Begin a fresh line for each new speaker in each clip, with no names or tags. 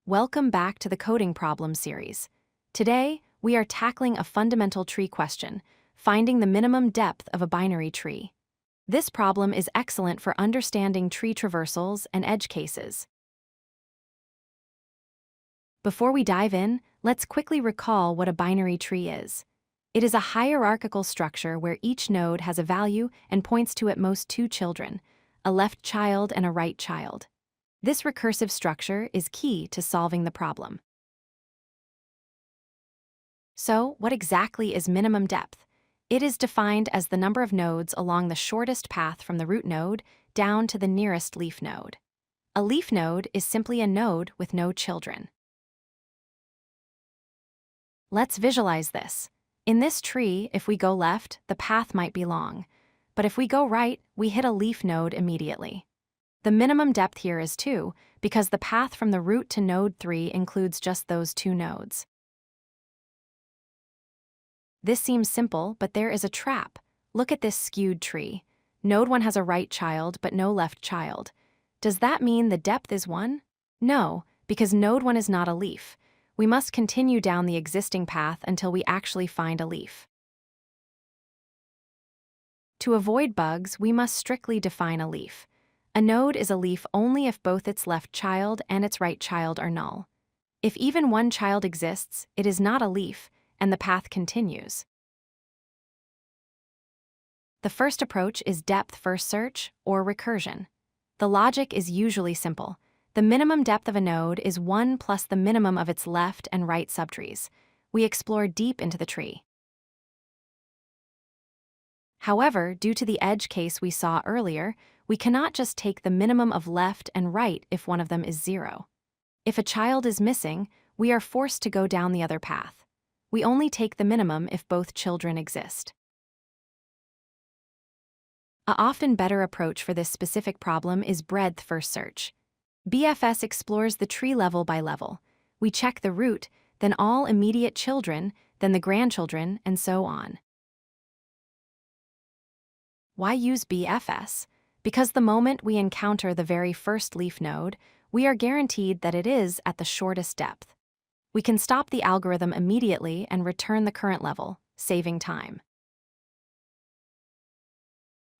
Welcome back to the Coding Problem series. Today, we are tackling a fundamental tree question, finding the minimum depth of a binary tree. This problem is excellent for understanding tree traversals and edge cases. Before we dive in, let's quickly recall what a binary tree is. It is a hierarchical structure where each node has a value and points to at most two children, a left child and a right child. This recursive structure is key to solving the problem. So, what exactly is minimum depth? It is defined as the number of nodes along the shortest path from the root node down to the nearest leaf node. A leaf node is simply a node with no children. Let's visualize this. In this tree, if we go left, the path might be long, but if we go right, we hit a leaf node immediately. The minimum depth here is 2, because the path from the root to node 3 includes just those two nodes. This seems simple, but there is a trap. Look at this skewed tree. Node 1 has a right child, but no left child. Does that mean the depth is 1? No, because node 1 is not a leaf. We must continue down the existing path until we actually find a leaf. To avoid bugs, we must strictly define a leaf. A node is a leaf only if both its left child and its right child are null. If even one child exists, it is not a leaf, and the path continues. The first approach is depth-first search, or recursion. The logic is usually simple. The minimum depth of a node is 1 plus the minimum of its left and right subtrees. We explore deep into the tree. However, due to the edge case we saw earlier, we cannot just take the minimum of left and right if one of them is 0. If a child is missing, we are forced to go down the other path. We only take the minimum if both children exist. A often better approach for this specific problem is breadth-first search. BFS explores the tree level by level. We check the root, then all immediate children, then the grandchildren, and so on. Why use BFS? Because the moment we encounter the very first leaf node, we are guaranteed that it is at the shortest depth. We can stop the algorithm immediately and return the current level, saving time.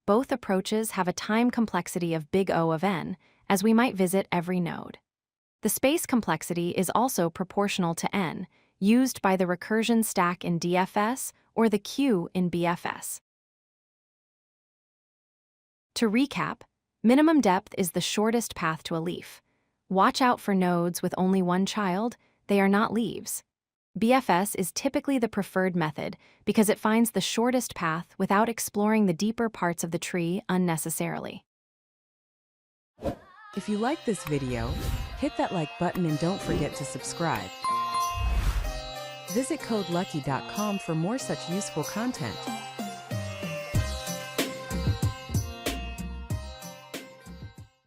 Both approaches have a time complexity of big O of n, as we might visit every node. The space complexity is also proportional to n, used by the recursion stack in DFS or the queue in BFS. To recap, minimum depth is the shortest path to a leaf. Watch out for nodes with only one child, they are not leaves. BFS is typically the preferred method because it finds the shortest path without exploring the deeper parts of the tree unnecessarily.
If you like this video, hit that like button and don't forget to subscribe. Visit codelucky.com for more such useful content.